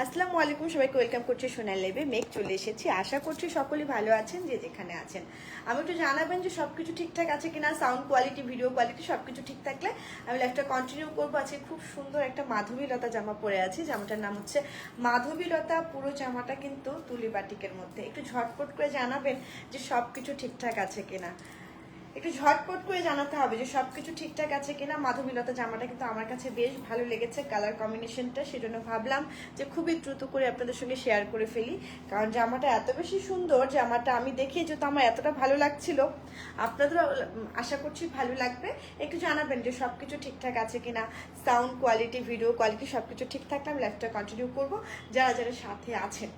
আসসালামু আলাইকুম, সবাইকে ওয়েলকাম করছি সোনার লাইভে। মেঘ চলে এসেছি, আশা করছি সকলেই ভালো আছেন যে যেখানে আছেন। আমি একটু জানাবেন যে সবকিছু ঠিকঠাক আছে কিনা, সাউন্ড কোয়ালিটি, ভিডিও কোয়ালিটি সবকিছু ঠিক থাকলে আমি লাইভটা কন্টিনিউ করবো। আজকে খুব সুন্দর একটা মাধবীলতা জামা পরে আছি, জামাটার নাম হচ্ছে মাধবীলতা। পুরো জামাটা কিন্তু তুলি বাটিকের মধ্যে। একটু ঝটপট করে জানাবেন যে সবকিছু ঠিকঠাক আছে কিনা, একটু ঝটপট করে জানাতে হবে যে সবকিছু ঠিকঠাক আছে কিনা। মাধবীলতা জামাটা কিন্তু আমার কাছে বেশ ভালো লেগেছে, কালার কম্বিনেশনটা, সেজন্য ভাবলাম যে খুবই দ্রুত করে আপনাদের সঙ্গে শেয়ার করে ফেলি। কারণ জামাটা এত বেশি সুন্দর, জামাটা আমি দেখে যেহেতু আমার এতটা ভালো লাগছিল, আপনাদেরও আশা করছি ভালো লাগবে। একটু জানাবেন যে সবকিছু ঠিকঠাক আছে কিনা, সাউন্ড কোয়ালিটি, ভিডিও কোয়ালিটি সবকিছু ঠিক থাকলে আমি লাইভটা কন্টিনিউ করবো। যারা যারা সাথে আছেন,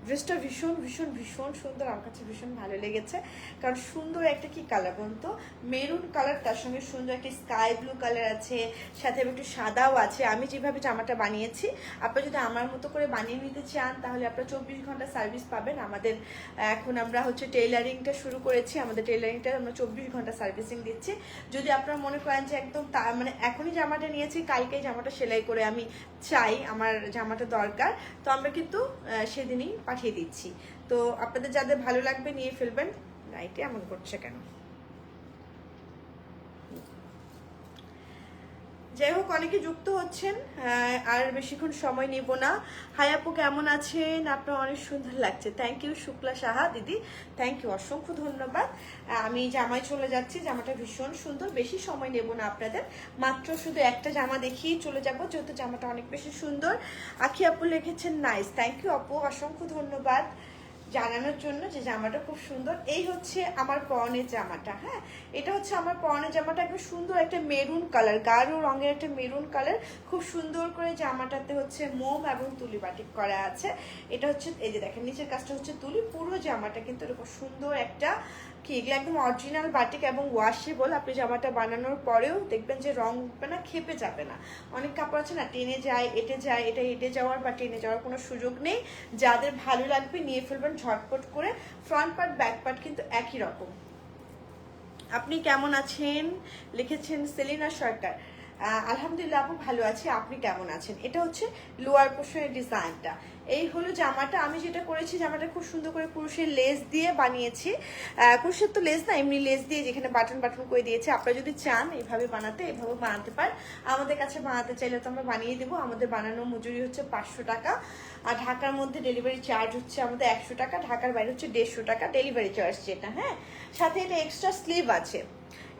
ড্রেসটা ভীষণ ভীষণ ভীষণ সুন্দর, আমার কাছে ভীষণ ভালো লেগেছে। কারণ সুন্দর একটা কি কালার বলুন তো, মেরুন কালার, তার সঙ্গে সুন্দর একটা স্কাই ব্লু কালার আছে, সাথে একটু সাদাও আছে। আমি যেভাবে জামাটা বানিয়েছি, আপনারা যদি আমার মতো করে বানিয়ে নিতে চান তাহলে আপনারা 24 ঘন্টা সার্ভিস পাবেন। আমাদের এখন আমরা হচ্ছে টেইলারিংটা শুরু করেছি, আমাদের টেইলারিংটা আমরা 24 ঘন্টা সার্ভিসিং দিচ্ছি। যদি আপনারা মনে করেন যে একদম মানে এখনই জামাটা নিয়েছি, কালকেই জামাটা সেলাই করে আমি চাই, আমার জামাটা দরকার, তো আমরা কিন্তু সেদিনই পাঠিয়ে দিচ্ছি। তো আপনাদের যাদের ভালো লাগবে নিয়ে ফেলবেন। রাইটে এমন করছে কেন? যাই হোক, অনেকে যুক্ত হচ্ছেন, আর বেশিক্ষণ সময় নেব না। হাই আপু, কেমন আছেন? আপনার অনেক সুন্দর লাগছে, থ্যাংক ইউ। শুক্লা সাহা দিদি, থ্যাংক ইউ, অসংখ্য ধন্যবাদ। আমি জামায় চলে যাচ্ছি, জামাটা ভীষণ সুন্দর, বেশি সময় নেব না আপনাদের, মাত্র শুধু একটা জামা দেখিয়েই চলে যাব, যেহেতু জামাটা অনেক বেশি সুন্দর। আখি আপু লিখেছেন নাইস, থ্যাংক ইউ আপু, অসংখ্য ধন্যবাদ জানানোর জন্য যে জামাটা খুব সুন্দর। এই হচ্ছে আমার পরনের জামাটা, হ্যাঁ, এটা হচ্ছে আমার পরনের জামাটা, একদম সুন্দর একটা মেরুন কালার, গাঢ় রঙের একটা মেরুন কালার, খুব সুন্দর করে জামাটাতে হচ্ছে মোম এবং তুলি বাটিক করা আছে। এটা হচ্ছে, এই যে দেখেন নিচের কাজটা হচ্ছে তুলি, পুরো জামাটা কিন্তু এরকম সুন্দর একটা কি, এগুলো একদম অরিজিনাল বাটিক এবং ওয়াশেবল। আপনি জামাটা বানানোর পরেও দেখবেন যে রং উঠবে না, খেপে যাবে না। অনেক কাপড় আছে না, টেনে যায়, এটে যায়, এটা এটে যাওয়ার বা টেনে যাওয়ার কোনো সুযোগ নেই। যাদের ভালো লাগবে নিয়ে ফেলবেন ঝটপট করে। ফ্রন্ট পার্ট ব্যাক পার্ট কিন্তু একই রকম। আপনি কেমন আছেন লিখেছেন সেলিনা সরকার। আলহামদুলিল্লাহ আপু, ভালো আছি, আপনি কেমন আছেন? এটা হচ্ছে লোয়ার পোর্শনের ডিজাইনটা। এই হলো জামাটা। আমি যেটা করেছি, জামাটা খুব সুন্দর করে কুরুশের লেস দিয়ে বানিয়েছি। কুরুশের তো লেস না, এমনি লেস দিয়ে যেখানে বাটন বাটন করে দিয়েছি। আপনারা যদি চান এইভাবে বানাতে, এভাবে বানাতে পারেন। আমাদের কাছে বানাতে চাইলে তো আমরা বানিয়ে দেবো। আমাদের বানানো মজুরি হচ্ছে 500 টাকা, আর ঢাকার মধ্যে ডেলিভারি চার্জ হচ্ছে আমাদের 100 টাকা, ঢাকার বাইরে হচ্ছে 150 টাকা ডেলিভারি চার্জ যেটা, হ্যাঁ। সাথে এটা এক্সট্রা স্লিভ আছে,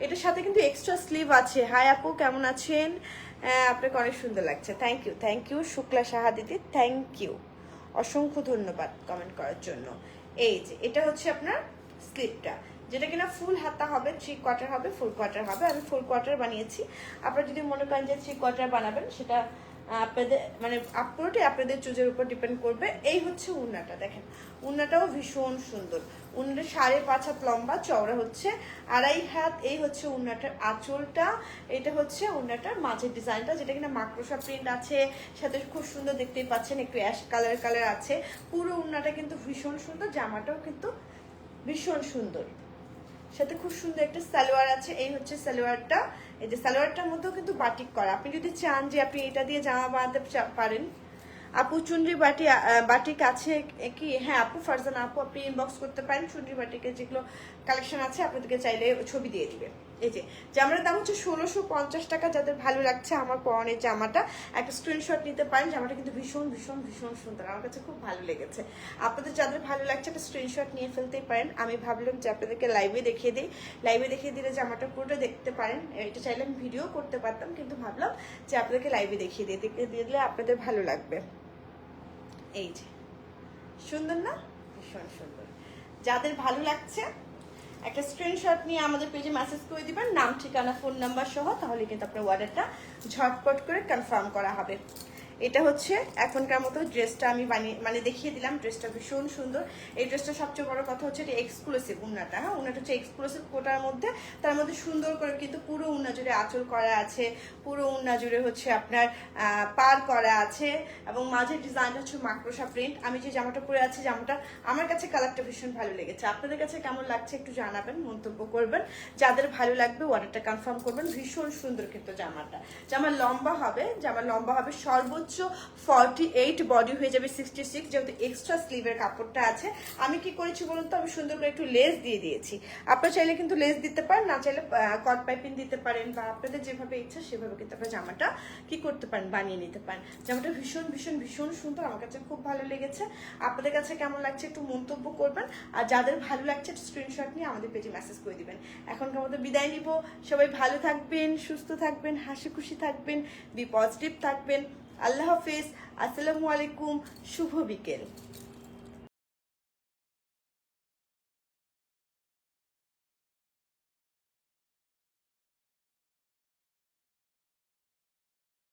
এটার সাথে কিন্তু এক্সট্রা স্লিভ আছে। হাই আপু, কেমন আছেন? আপনাকে অনেক সুন্দর লাগছে, thank you, thank you. Shukla Saha দিদি, থ্যাংক ইউ, অসংখ্য ধন্যবাদ কমেন্ট করার জন্য। এই যে এটা হচ্ছে আপনার স্লিভটা, যেটা কিনা ফুল হাতা হবে, 3 কোয়ার্টার হবে, ফুল কোয়ার্টার হবে। আমি ফুল কোয়ার্টার বানিয়েছি। আপনারা যদি মনে করেন যে 3 কোয়ার্টার বানাবেন, সেটা আপনাদের মানে পুরোটাই আপনাদের চুজের উপর ডিপেন্ড করবে। এই হচ্ছে উন্নাটা, দেখেন উন্নাটাও ভীষণ সুন্দর। উন্নাটা 5.5 হাত লম্বা, চওড়া হচ্ছে 2.5 হাত। এই হচ্ছে উন্নাটার আঁচলটা, এটা হচ্ছে উন্নাটার মাঝের ডিজাইনটা, যেটা কিনা মাকড়সা প্রিন্ট আছে, সাথে খুব সুন্দর দেখতেই পাচ্ছেন, একটু অ্যাশ কালার আছে। পুরো উন্নাটা কিন্তু ভীষণ সুন্দর, জামাটাও কিন্তু ভীষণ সুন্দর, সাথে খুব সুন্দর একটা সালোয়ার আছে। এই হচ্ছে সালোয়ারটা, এই যে সালোয়ারটার মধ্যেও কিন্তু বাটিক করা। আপনি যদি চান যে আপনি এটা দিয়ে জামা বানাতে পারেন। আপু চুনরি বাটিক আছে কি? হ্যাঁ আপু, ফারজানা আপু, আপনি ইনবক্স করতে পারেন। চুনরি বাটিকের যেগুলো কালেকশন আছে আপনাদেরকে চাইলে ছবি দিয়ে দিবে। এই যে জামাটার দাম হচ্ছে 1650 টাকা। যাদের ভালো লাগছে আমার পরনের জামাটা, একটা স্ক্রিনশট নিতে পারেন। জামাটা কিন্তু ভীষণ ভীষণ ভীষণ সুন্দর, আমার কাছে খুব ভালো লেগেছে। আপনাদের যাদের ভালো লাগছে একটা স্ক্রিনশট নিয়ে ফেলতেই পারেন। আমি ভাবলাম যে আপনাদেরকে লাইভে দেখিয়ে দিই, লাইভে দেখিয়ে দিলে জামাটা পুরোটা দেখতে পারেন। এটা চাইলে আমি ভিডিও করতে পারতাম, কিন্তু ভাবলাম যে আপনাদেরকে লাইভে দেখিয়ে দিলে আপনাদের ভালো লাগবে। এই যে সুন্দর না, ভীষণ সুন্দর। যাদের ভালো লাগছে একটা স্ক্রিনশট নিয়ে আমাদের পেজে মেসেজ করে দিবেন, নাম, ঠিকানা, ফোন নাম্বার সহ, তাহলে কিন্তু আপনার অর্ডারটা ঝটপট করে কনফার্ম করা হবে। এটা হচ্ছে এখনকার মতো ড্রেসটা আমি মানে দেখিয়ে দিলাম। ড্রেসটা ভীষণ সুন্দর। এই ড্রেসটা সবচেয়ে বড় কথা হচ্ছে এটা এক্সক্লুসিভ উন্নাটা। হ্যাঁ, উন্নাটা হচ্ছে এক্সক্লুসিভ কোটার মধ্যে, তার মধ্যে সুন্দর করে কিন্তু পুরো উন্না জুড়ে আঁচল করা আছে, পুরো উন্না জুড়ে হচ্ছে আপনার পার করা আছে, এবং মাঝের ডিজাইনটা হচ্ছে মাকড়সা প্রিন্ট। আমি যে জামাটা পরে আছি, জামাটা আমার কাছে কালারটা ভীষণ ভালো লেগেছে। আপনাদের কাছে কেমন লাগছে একটু জানাবেন, মন্তব্য করবেন। যাদের ভালো লাগবে অর্ডারটা কনফার্ম করবেন। ভীষণ সুন্দর কিন্তু জামাটা। জামা লম্বা হবে সর্বোচ্চ 48, বডি হয়ে যাবে 66, যেহেতু এক্সট্রা স্লিভের কাপড়টা আছে। আমি কি করেছি বলুন তো, আমি সুন্দর করে একটু লেস দিয়ে দিয়েছি। আপনারা চাইলে কিন্তু লেস দিতে পারেন, না চাইলে কট পাইপিং দিতে পারেন, বা আপনাদের যেভাবে ইচ্ছা সেভাবে কিন্তু আপনারা জামাটা কি করতে পারেন, বানিয়ে নিতে পারেন। জামাটা ভীষণ ভীষণ ভীষণ সুন্দর, আমার কাছে খুব ভালো লেগেছে। আপনাদের কাছে কেমন লাগছে একটু মন্তব্য করবেন, আর যাদের ভালো লাগছে স্ক্রিনশট নিয়ে আমাদের পেজে মেসেজ করে দিবেন। এখনকার মতো বিদায় নিব। সবাই ভালো থাকবেন, সুস্থ থাকবেন, হাসি খুশি থাকবেন, বি পজিটিভ থাকবেন। আল্লাহ হাফেজ, আসসালামু আলাইকুম, শুভ বিকেল।